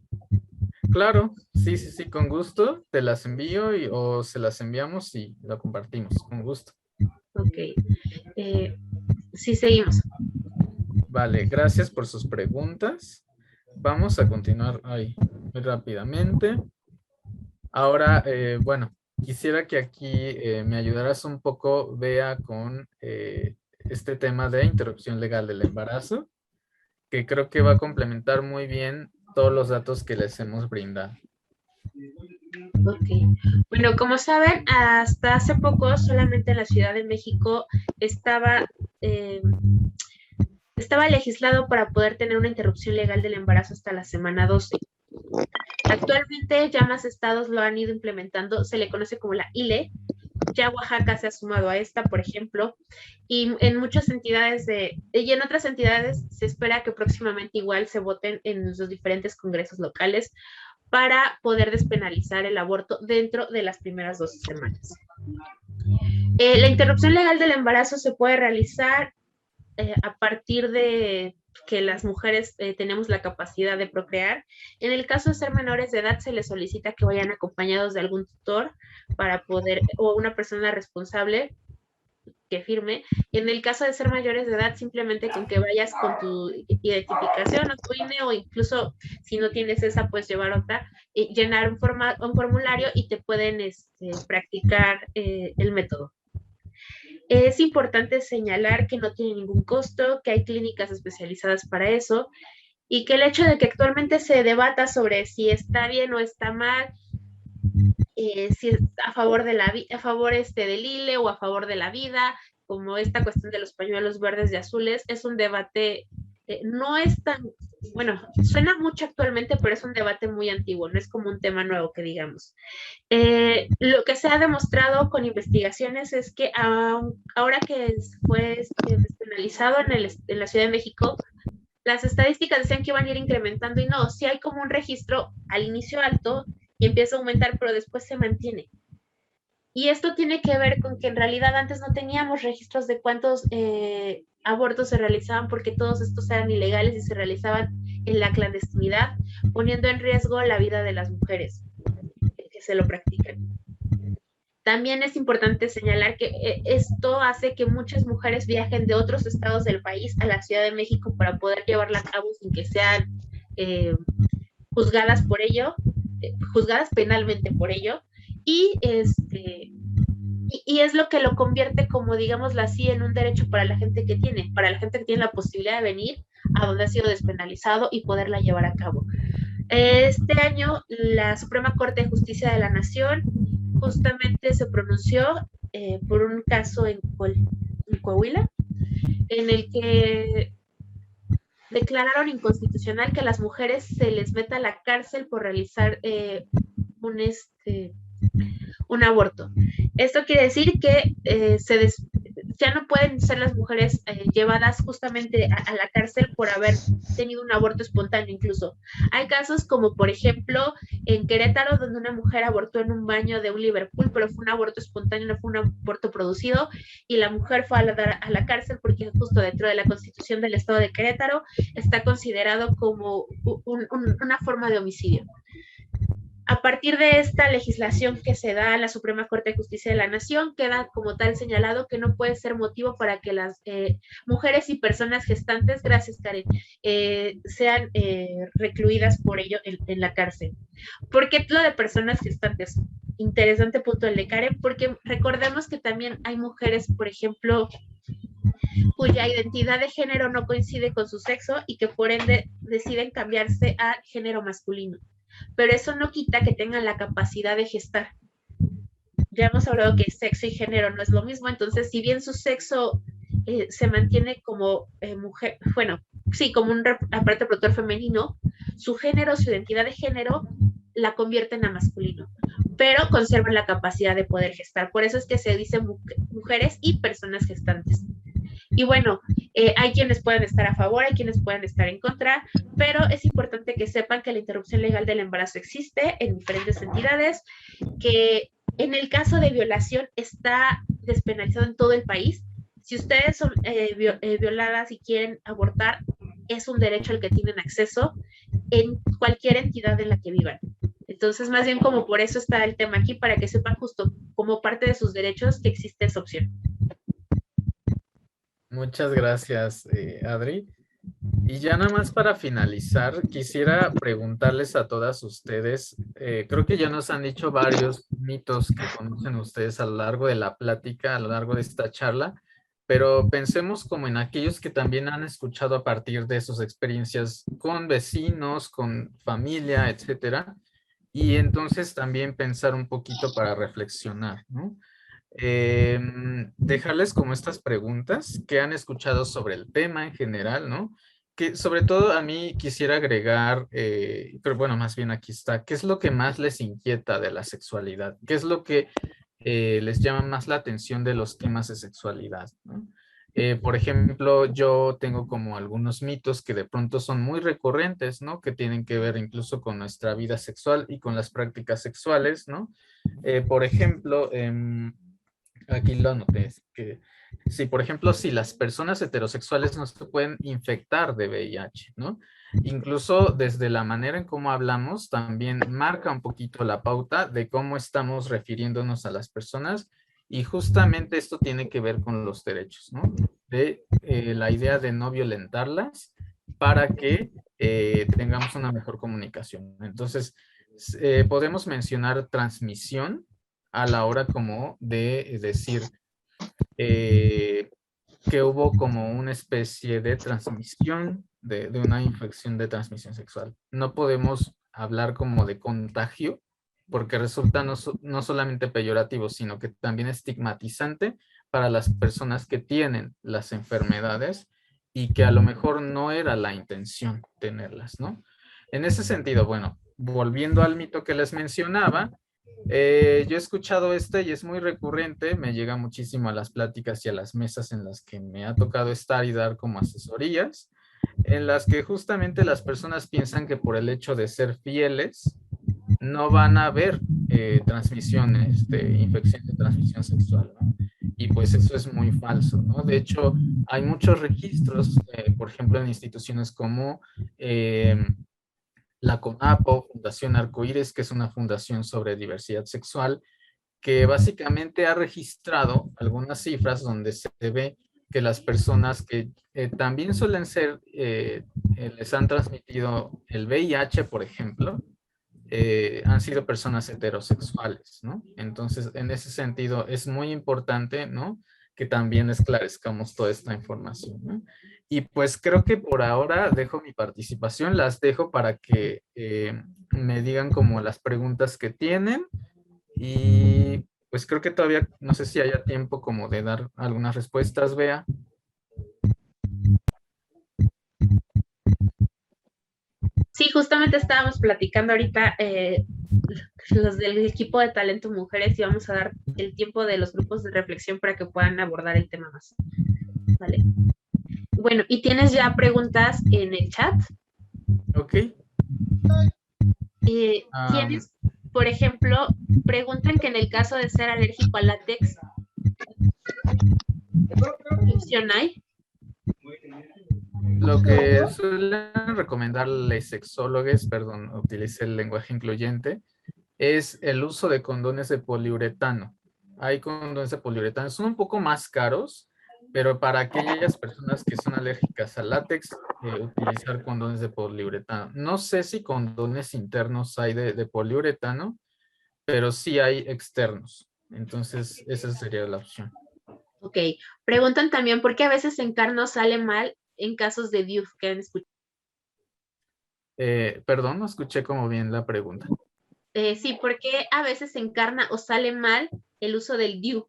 Claro, sí, con gusto. Te las envío o se las enviamos y lo compartimos, con gusto. Ok, sí, seguimos. Vale, gracias por sus preguntas. Vamos a continuar ahí muy rápidamente. Ahora, bueno, quisiera que aquí me ayudaras un poco, Bea, con este tema de interrupción legal del embarazo, que creo que va a complementar muy bien todos los datos que les hemos brindado. Ok. Bueno, como saben, hasta hace poco solamente en la Ciudad de México estaba legislado para poder tener una interrupción legal del embarazo hasta la semana 12. Actualmente ya más estados lo han ido implementando, se le conoce como la ILE, ya Oaxaca se ha sumado a esta, por ejemplo, y en muchas entidades y en otras entidades se espera que próximamente igual se voten en los diferentes congresos locales para poder despenalizar el aborto dentro de las primeras 12 semanas. La interrupción legal del embarazo se puede realizar a partir de que las mujeres tenemos la capacidad de procrear. En el caso de ser menores de edad, se les solicita que vayan acompañados de algún tutor para poder, o una persona responsable que firme. Y en el caso de ser mayores de edad, simplemente con que vayas con tu identificación o tu INE, o incluso si no tienes esa, puedes llevar otra, llenar un formulario y te pueden practicar el método. Es importante señalar que no tiene ningún costo, que hay clínicas especializadas para eso y que el hecho de que actualmente se debata sobre si está bien o está mal, si es a favor del ILE o a favor de la vida, como esta cuestión de los pañuelos verdes y azules, es un debate, no es tan, bueno, suena mucho actualmente, pero es un debate muy antiguo, no es como un tema nuevo que digamos. Lo que se ha demostrado con investigaciones es que ahora que fue despenalizado en la Ciudad de México, las estadísticas decían que iban a ir incrementando y no, sí hay como un registro al inicio alto y empieza a aumentar, pero después se mantiene. Y esto tiene que ver con que en realidad antes no teníamos registros de cuántos abortos se realizaban porque todos estos eran ilegales y se realizaban en la clandestinidad, poniendo en riesgo la vida de las mujeres que se lo practican. También es importante señalar que esto hace que muchas mujeres viajen de otros estados del país a la Ciudad de México para poder llevarla a cabo sin que sean juzgadas por ello, juzgadas penalmente por ello, y es lo que lo convierte, como digámoslo así, en un derecho para la gente que tiene la posibilidad de venir a donde ha sido despenalizado y poderla llevar a cabo. Este año la Suprema Corte de Justicia de la Nación justamente se pronunció por un caso en Coahuila, en el que declararon inconstitucional que a las mujeres se les meta a la cárcel por realizar un aborto. Esto quiere decir que ya no pueden ser las mujeres llevadas justamente a la cárcel por haber tenido un aborto espontáneo incluso. Hay casos como, por ejemplo, en Querétaro, donde una mujer abortó en un baño de un Liverpool, pero fue un aborto espontáneo, no fue un aborto producido, y la mujer fue a la cárcel porque justo dentro de la Constitución del Estado de Querétaro está considerado como una forma de homicidio. A partir de esta legislación que se da en la Suprema Corte de Justicia de la Nación, queda como tal señalado que no puede ser motivo para que las mujeres y personas gestantes, gracias Karen, sean recluidas por ello en la cárcel. ¿Por qué lo de personas gestantes? Interesante punto el de Karen, porque recordemos que también hay mujeres, por ejemplo, cuya identidad de género no coincide con su sexo y que por ende deciden cambiarse a género masculino. Pero eso no quita que tengan la capacidad de gestar. Ya hemos hablado que sexo y género no es lo mismo, entonces si bien su sexo se mantiene como mujer, bueno, sí, como un aparato reproductor femenino, su género, su identidad de género la convierten a masculino, pero conservan la capacidad de poder gestar. Por eso es que se dice mujeres y personas gestantes. Y bueno, hay quienes pueden estar a favor, hay quienes pueden estar en contra, pero es importante que sepan que la interrupción legal del embarazo existe en diferentes entidades, que en el caso de violación está despenalizado en todo el país. Si ustedes son violadas y quieren abortar, es un derecho al que tienen acceso en cualquier entidad en la que vivan. Entonces, más bien como por eso está el tema aquí, para que sepan justo como parte de sus derechos que existe esa opción. Muchas gracias, Adri. Y ya nada más para finalizar, quisiera preguntarles a todas ustedes, creo que ya nos han dicho varios mitos que conocen ustedes a lo largo de la plática, a lo largo de esta charla, pero pensemos como en aquellos que también han escuchado a partir de sus experiencias con vecinos, con familia, etcétera, y entonces también pensar un poquito para reflexionar, ¿no? Dejarles como estas preguntas que han escuchado sobre el tema en general, ¿no? Que sobre todo a mí quisiera agregar, pero bueno, más bien aquí está, ¿qué es lo que más les inquieta de la sexualidad? ¿Qué es lo que les llama más la atención de los temas de sexualidad, ¿no? Por ejemplo, yo tengo como algunos mitos que de pronto son muy recurrentes, ¿no? Que tienen que ver incluso con nuestra vida sexual y con las prácticas sexuales, ¿no? Por ejemplo, aquí lo anoté, es que sí, por ejemplo, si las personas heterosexuales no se pueden infectar de VIH, ¿no? Incluso desde la manera en cómo hablamos también marca un poquito la pauta de cómo estamos refiriéndonos a las personas y justamente esto tiene que ver con los derechos, ¿no? De la idea de no violentarlas para que tengamos una mejor comunicación. Entonces, podemos mencionar transmisión a la hora como de decir que hubo como una especie de transmisión de una infección de transmisión sexual. No podemos hablar como de contagio porque resulta no solamente peyorativo, sino que también estigmatizante para las personas que tienen las enfermedades y que a lo mejor no era la intención tenerlas, ¿no? En ese sentido, bueno, volviendo al mito que les mencionaba, yo he escuchado y es muy recurrente, me llega muchísimo a las pláticas y a las mesas en las que me ha tocado estar y dar como asesorías, en las que justamente las personas piensan que por el hecho de ser fieles no van a haber transmisiones de infección de transmisión sexual, ¿no? Y pues eso es muy falso, ¿no? De hecho, hay muchos registros, por ejemplo, en instituciones como la CONAPO, Fundación Arcoíris, que es una fundación sobre diversidad sexual, que básicamente ha registrado algunas cifras donde se ve que las personas que también suelen ser, les han transmitido el VIH, por ejemplo, han sido personas heterosexuales, ¿no? Entonces, en ese sentido, es muy importante, ¿no? Que también esclarezcamos toda esta información, ¿no? Y pues creo que por ahora dejo mi participación, las dejo para que me digan como las preguntas que tienen y pues creo que todavía no sé si haya tiempo como de dar algunas respuestas, Bea. Sí, justamente estábamos platicando ahorita los del equipo de Talento Mujeres y vamos a dar el tiempo de los grupos de reflexión para que puedan abordar el tema más. Vale. Bueno, ¿y tienes ya preguntas en el chat? Ok. Tienes, por ejemplo, preguntan que en el caso de ser alérgico al látex, ¿qué opción hay? Lo que suelen recomendarles sexólogos, perdón, utilice el lenguaje incluyente, es el uso de condones de poliuretano. Hay condones de poliuretano, son un poco más caros, pero para aquellas personas que son alérgicas al látex, utilizar condones de poliuretano. No sé si condones internos hay de poliuretano, pero sí hay externos. Entonces, esa sería la opción. Ok. Preguntan también por qué a veces encarno sale mal en casos de DIU que han escuchado. Perdón, no escuché como bien la pregunta. Sí, ¿por qué a veces encarna o sale mal el uso del DIU?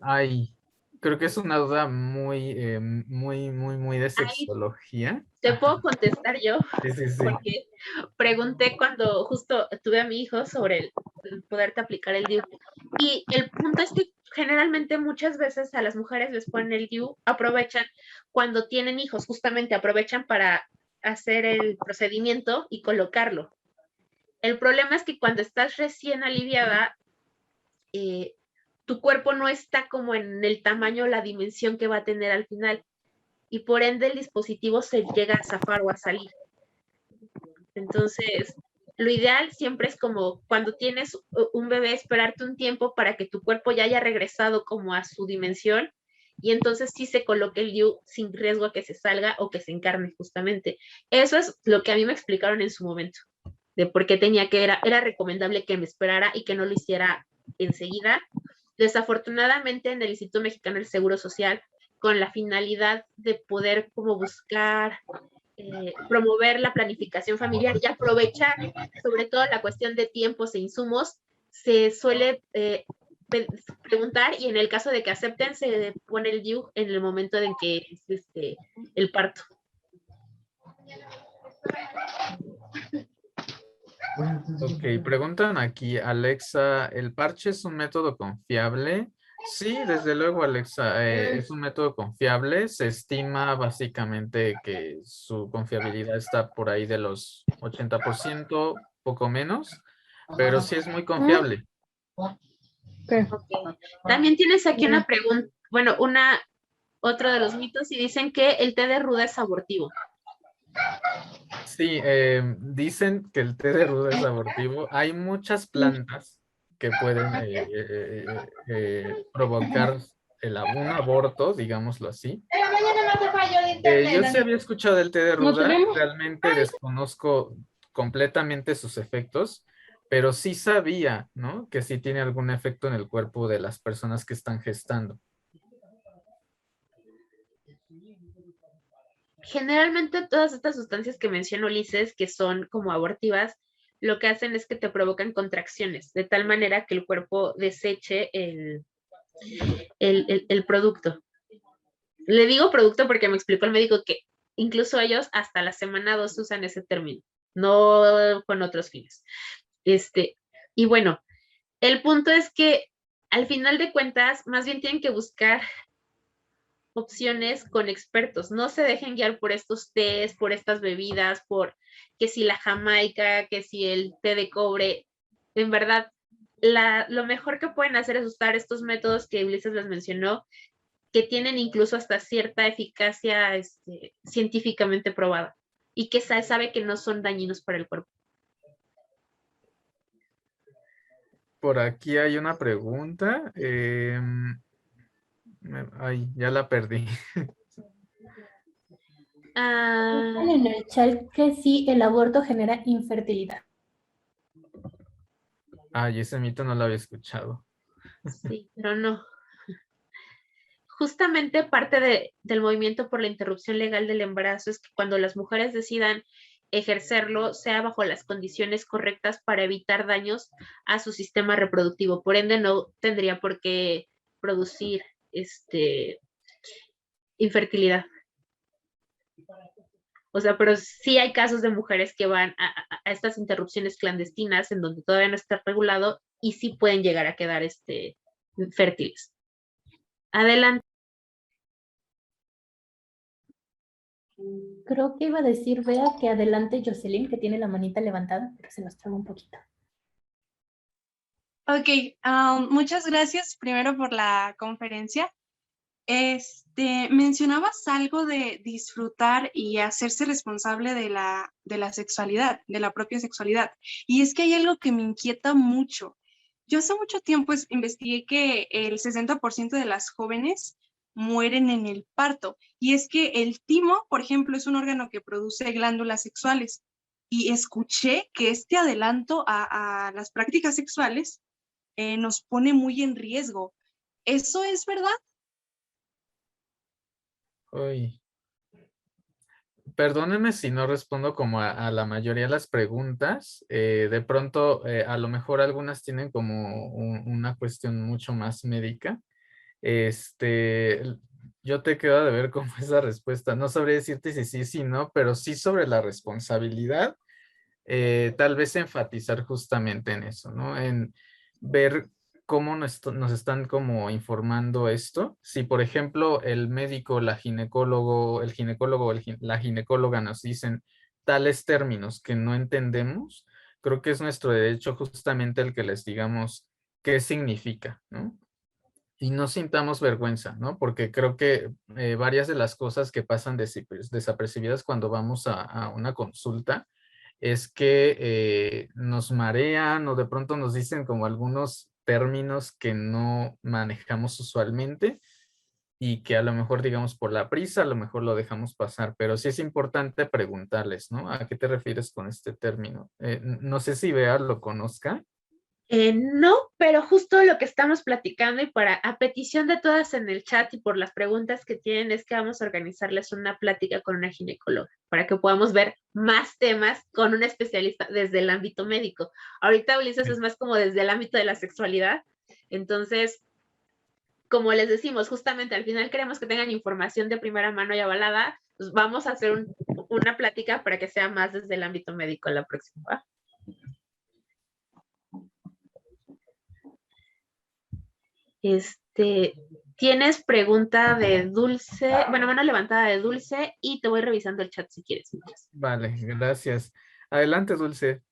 Ay, creo que es una duda muy de sexología. ¿Te puedo contestar yo? Sí, sí, sí. Porque pregunté cuando justo tuve a mi hijo sobre el poderte aplicar el DIU. Y el punto es que generalmente muchas veces a las mujeres les ponen el DIU, aprovechan cuando tienen hijos, justamente aprovechan para hacer el procedimiento y colocarlo. El problema es que cuando estás recién aliviada, tu cuerpo no está como en el tamaño o la dimensión que va a tener al final y por ende el dispositivo se llega a zafar o a salir. Entonces, lo ideal siempre es como cuando tienes un bebé, esperarte un tiempo para que tu cuerpo ya haya regresado como a su dimensión y entonces sí se coloque el DIU sin riesgo a que se salga o que se encarne justamente. Eso es lo que a mí me explicaron en su momento, de por qué era recomendable que me esperara y que no lo hiciera enseguida. Desafortunadamente en el Instituto Mexicano del Seguro Social, con la finalidad de poder como buscar promover la planificación familiar y aprovechar sobre todo la cuestión de tiempos e insumos, se suele preguntar y en el caso de que acepten se pone el DIU en el momento en que es el parto. Ok, preguntan aquí, Alexa, ¿el parche es un método confiable? Sí, desde luego, Alexa, es un método confiable. Se estima básicamente que su confiabilidad está por ahí de los 80%, poco menos, pero sí es muy confiable. Ok. También tienes aquí una pregunta, bueno, otro de los mitos y dicen que el té de ruda es abortivo. Sí, dicen que el té de ruda es abortivo. Hay muchas plantas que pueden provocar un aborto, digámoslo así. Yo sí había escuchado del té de ruda, realmente desconozco completamente sus efectos, pero sí sabía, ¿no? Que sí tiene algún efecto en el cuerpo de las personas que están gestando. Generalmente todas estas sustancias que mencionó Ulises, que son como abortivas, lo que hacen es que te provocan contracciones, de tal manera que el cuerpo deseche el producto. Le digo producto porque me explicó el médico que incluso ellos hasta la semana 2 usan ese término, no con otros fines. Y bueno, el punto es que al final de cuentas, más bien tienen que buscar opciones con expertos. No se dejen guiar por estos tés, por estas bebidas, por que si la jamaica, que si el té de cobre. En verdad, lo mejor que pueden hacer es usar estos métodos que Ulises les mencionó, que tienen incluso hasta cierta eficacia científicamente probada y que se sabe que no son dañinos para el cuerpo. Por aquí hay una pregunta. Ay, ya la perdí. En el chat que sí, el aborto genera infertilidad. Ay, ese mito no lo había escuchado. Sí, pero no. Justamente parte del movimiento por la interrupción legal del embarazo es que cuando las mujeres decidan ejercerlo, sea bajo las condiciones correctas para evitar daños a su sistema reproductivo. Por ende, no tendría por qué producir infertilidad. O sea, pero sí hay casos de mujeres que van a estas interrupciones clandestinas en donde todavía no está regulado y sí pueden llegar a quedar fértiles. Adelante. Creo que iba a decir, vea que adelante Jocelyn, que tiene la manita levantada, pero se nos traba un poquito. Ok, muchas gracias primero por la conferencia. Mencionabas algo de disfrutar y hacerse responsable de la sexualidad, de la propia sexualidad. Y es que hay algo que me inquieta mucho. Yo hace mucho tiempo investigué que el 60% de las jóvenes mueren en el parto. Y es que el timo, por ejemplo, es un órgano que produce glándulas sexuales. Y escuché que este adelanto a las prácticas sexuales nos pone muy en riesgo. ¿Eso es verdad? Uy. Perdónenme si no respondo como a la mayoría de las preguntas. De pronto, a lo mejor algunas tienen como una cuestión mucho más médica. Yo te quedo de ver cómo esa respuesta. No sabría decirte si sí, si no, pero sí sobre la responsabilidad. Tal vez enfatizar justamente en eso, ¿no? En ver cómo nos están como informando esto. Si, por ejemplo, el médico, el ginecólogo o la ginecóloga nos dicen tales términos que no entendemos, creo que es nuestro derecho justamente el que les digamos qué significa, ¿no? Y no sintamos vergüenza, ¿no? Porque creo que varias de las cosas que pasan desapercibidas cuando vamos a una consulta es que nos marean o de pronto nos dicen como algunos términos que no manejamos usualmente y que a lo mejor, digamos, por la prisa, a lo mejor lo dejamos pasar, pero sí es importante preguntarles, ¿no? ¿A qué te refieres con este término? No sé si Bea lo conozca. No, pero justo lo que estamos platicando y a petición de todas en el chat y por las preguntas que tienen es que vamos a organizarles una plática con una ginecóloga para que podamos ver más temas con un especialista desde el ámbito médico. Ahorita Ulises es más como desde el ámbito de la sexualidad, entonces, como les decimos, justamente al final queremos que tengan información de primera mano y avalada, pues vamos a hacer una plática para que sea más desde el ámbito médico la próxima, ¿va? Tienes pregunta de Dulce, bueno, mano levantada de Dulce y te voy revisando el chat si quieres. Vale, gracias. Adelante, Dulce.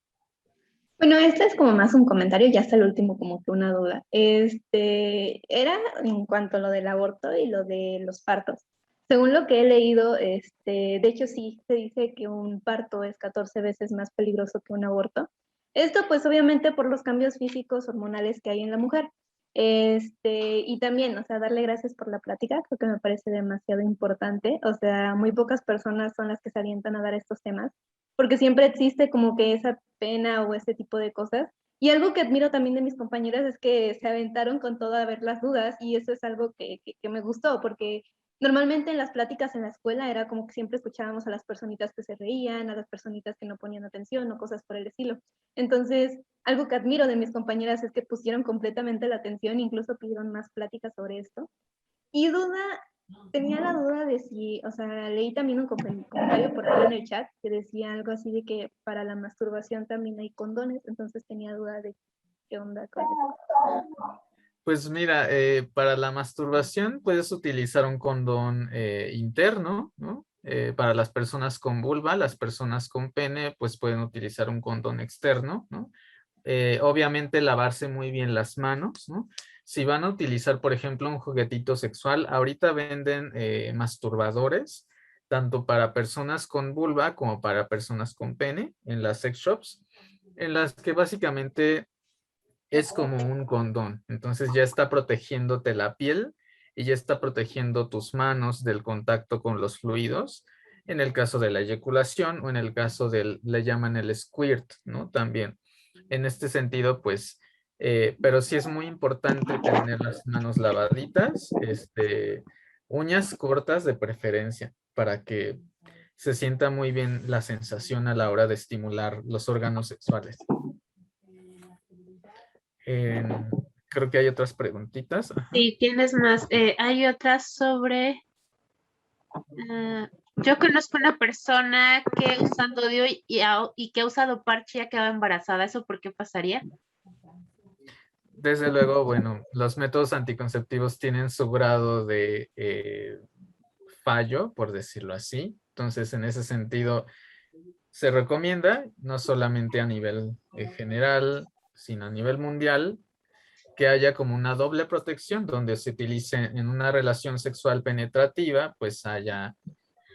Bueno, este es como más un comentario, ya hasta el último como que una duda. Era en cuanto a lo del aborto y lo de los partos. Según lo que he leído, de hecho sí se dice que un parto es 14 veces más peligroso que un aborto. Esto pues obviamente por los cambios físicos hormonales que hay en la mujer. Y también, o sea, darle gracias por la plática, creo que me parece demasiado importante. O sea, muy pocas personas son las que se alientan a dar estos temas porque siempre existe como que esa pena o ese tipo de cosas. Y algo que admiro también de mis compañeras es que se aventaron con todo a ver las dudas y eso es algo que me gustó porque normalmente en las pláticas en la escuela era como que siempre escuchábamos a las personitas que se reían, a las personitas que no ponían atención o cosas por el estilo. Entonces, algo que admiro de mis compañeras es que pusieron completamente la atención, incluso pidieron más pláticas sobre esto. Y tenía la duda de si, o sea, leí también un comentario por ahí en el chat que decía algo así de que para la masturbación también hay condones, entonces tenía duda de qué onda con eso. Pues mira, para la masturbación puedes utilizar un condón interno, ¿no? Para las personas con vulva, las personas con pene, pues pueden utilizar un condón externo, ¿no? Obviamente lavarse muy bien las manos, ¿no? Si van a utilizar, por ejemplo, un juguetito sexual, ahorita venden masturbadores, tanto para personas con vulva como para personas con pene en las sex shops, en las que básicamente es como un condón. Entonces ya está protegiéndote la piel y ya está protegiendo tus manos del contacto con los fluidos. En el caso de la eyaculación o en el caso del, le llaman el squirt, ¿no? También. En este sentido, pues, pero sí es muy importante tener las manos lavaditas, uñas cortas de preferencia, para que se sienta muy bien la sensación a la hora de estimular los órganos sexuales. Creo que hay otras preguntitas. Ajá. Sí, tienes más. Hay otras sobre... yo conozco una persona que usando DIU y que ha usado parche y ha quedado embarazada. ¿Eso por qué pasaría? Desde luego, bueno, los métodos anticonceptivos tienen su grado de fallo, por decirlo así. Entonces, en ese sentido, se recomienda, no solamente a nivel general, sino a nivel mundial, que haya como una doble protección donde se utilice en una relación sexual penetrativa, pues haya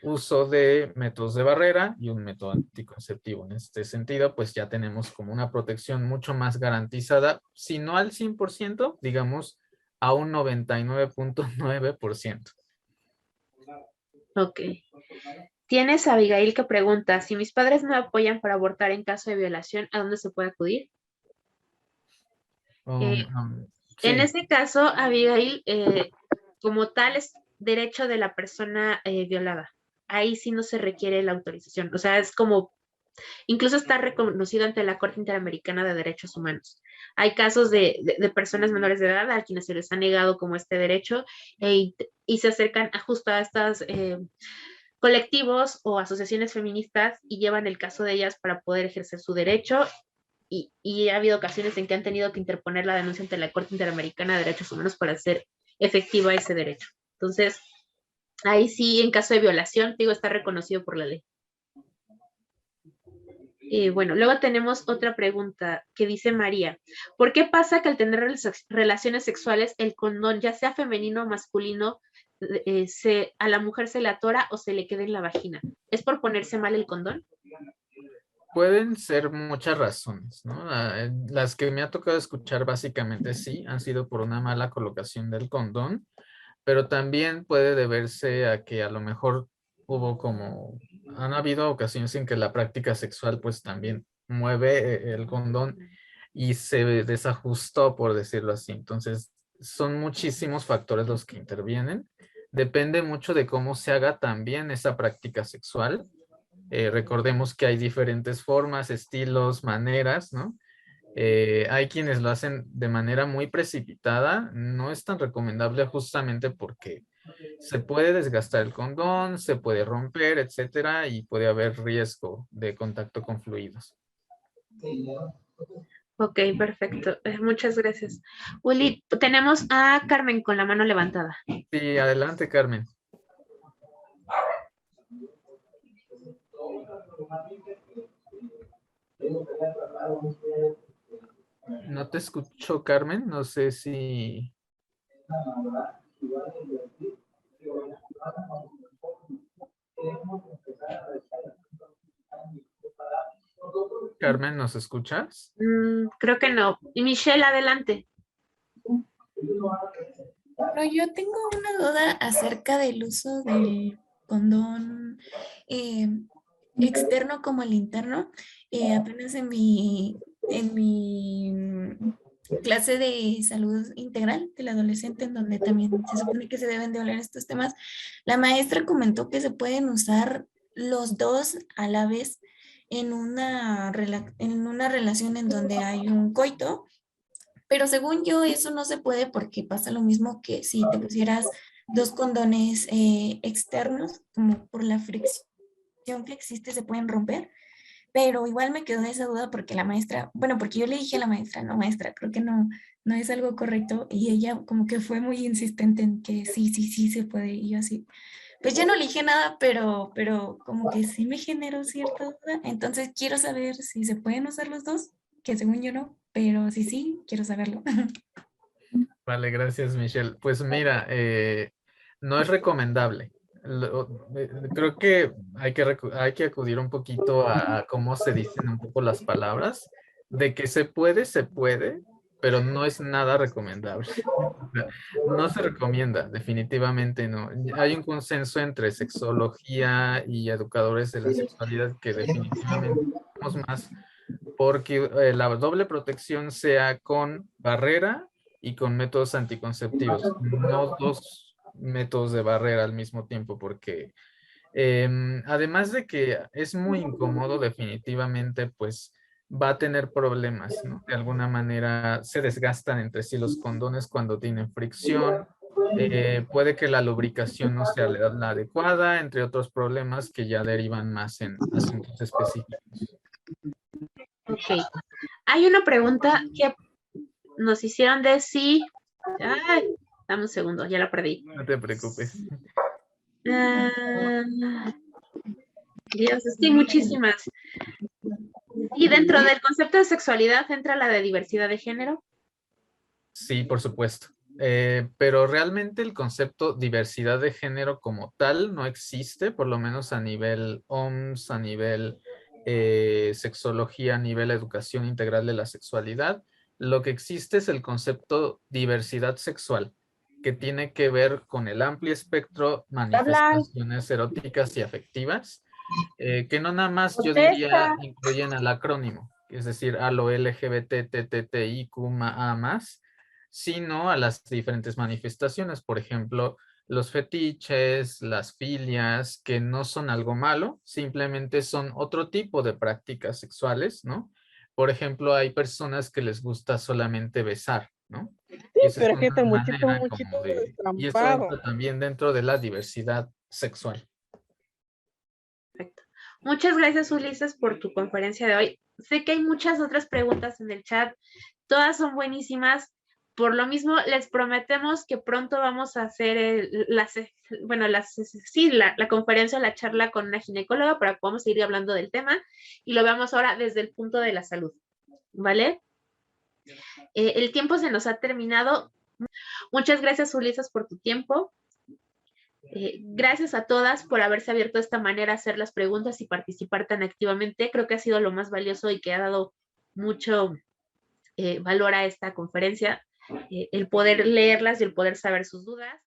uso de métodos de barrera y un método anticonceptivo. En este sentido, pues ya tenemos como una protección mucho más garantizada, si no al 100%, digamos a un 99.9%. Ok. Tienes a Abigail que pregunta, si mis padres me apoyan para abortar en caso de violación, ¿a dónde se puede acudir? Sí. En este caso, Abigail, como tal, es derecho de la persona violada. Ahí sí no se requiere la autorización. O sea, es como, incluso está reconocido ante la Corte Interamericana de Derechos Humanos. Hay casos de personas menores de edad a quienes se les ha negado como este derecho y se acercan justo a estas colectivos o asociaciones feministas y llevan el caso de ellas para poder ejercer su derecho y ha habido ocasiones en que han tenido que interponer la denuncia ante la Corte Interamericana de Derechos Humanos para hacer efectiva ese derecho. Entonces, ahí sí, en caso de violación, digo, está reconocido por la ley. Y bueno, luego tenemos otra pregunta que dice María. ¿Por qué pasa que al tener relaciones sexuales el condón, ya sea femenino o masculino, a la mujer se le atora o se le queda en la vagina? ¿Es por ponerse mal el condón? Pueden ser muchas razones, ¿no? Las que me ha tocado escuchar básicamente sí, han sido por una mala colocación del condón, pero también puede deberse a que a lo mejor han habido ocasiones en que la práctica sexual pues también mueve el condón y se desajustó, por decirlo así. Entonces, son muchísimos factores los que intervienen. Depende mucho de cómo se haga también esa práctica sexual. Recordemos que hay diferentes formas, estilos, maneras, ¿no? Hay quienes lo hacen de manera muy precipitada. No es tan recomendable justamente porque se puede desgastar el condón, se puede romper, etcétera, y puede haber riesgo de contacto con fluidos. Ok, perfecto. Muchas gracias. Uli, tenemos a Carmen con la mano levantada. Sí, adelante, Carmen. No te escucho, Carmen. No sé si... Carmen, ¿nos escuchas? Creo que no. Y Michelle, adelante. Bueno, yo tengo una duda acerca del uso del condón externo como el interno. Apenas en mi clase de salud integral del adolescente, en donde también se supone que se deben de hablar estos temas, la maestra comentó que se pueden usar los dos a la vez en una relación en donde hay un coito. Pero según yo, eso no se puede porque pasa lo mismo que si te pusieras dos condones externos, como por la fricción que existe, se pueden romper. Pero igual me quedó esa duda porque la maestra, bueno, porque yo le dije a la maestra, no, maestra, creo que no es algo correcto. Y ella como que fue muy insistente en que sí se puede. Y yo así, pues ya no le dije nada, pero como que sí me generó cierta duda. Entonces quiero saber si se pueden usar los dos, que según yo no, pero sí, quiero saberlo. Vale, gracias, Michelle. Pues mira, no es recomendable. Creo que hay que acudir un poquito a cómo se dicen un poco las palabras. De que se puede, pero no es nada recomendable. O sea, no se recomienda, definitivamente no. Hay un consenso entre sexología y educadores de la sexualidad que definitivamente somos más porque la doble protección sea con barrera y con métodos anticonceptivos, no dos métodos de barrera al mismo tiempo, porque además de que es muy incómodo, definitivamente, pues va a tener problemas, ¿no? De alguna manera se desgastan entre sí los condones cuando tienen fricción, puede que la lubricación no sea la adecuada, entre otros problemas que ya derivan más en asuntos específicos. Ok. Hay una pregunta que nos hicieron de si... Ay, dame un segundo, ya la perdí. No te preocupes. Dios, es que hay muchísimas. ¿Y dentro del concepto de sexualidad entra la de diversidad de género? Sí, por supuesto. Pero realmente el concepto diversidad de género como tal no existe, por lo menos a nivel OMS, a nivel sexología, a nivel educación integral de la sexualidad. Lo que existe es el concepto diversidad sexual, que tiene que ver con el amplio espectro manifestaciones eróticas y afectivas, que no nada más yo diría incluyen al acrónimo, es decir, a lo LGBT, TTIQ, A+, sino a las diferentes manifestaciones, por ejemplo, los fetiches, las filias, que no son algo malo, simplemente son otro tipo de prácticas sexuales, ¿no? Por ejemplo, hay personas que les gusta solamente besar, ¿no? Y esa es una manera como de... Y eso entra también dentro de la diversidad sexual. Perfecto. Muchas gracias, Ulises, por tu conferencia de hoy. Sé que hay muchas otras preguntas en el chat, todas son buenísimas. Por lo mismo, les prometemos que pronto vamos a hacer la conferencia o la charla con una ginecóloga para que podamos seguir hablando del tema y lo veamos ahora desde el punto de la salud, ¿vale? El tiempo se nos ha terminado. Muchas gracias, Ulises, por tu tiempo. Gracias a todas por haberse abierto de esta manera a hacer las preguntas y participar tan activamente. Creo que ha sido lo más valioso y que ha dado mucho valor a esta conferencia, el poder leerlas y el poder saber sus dudas.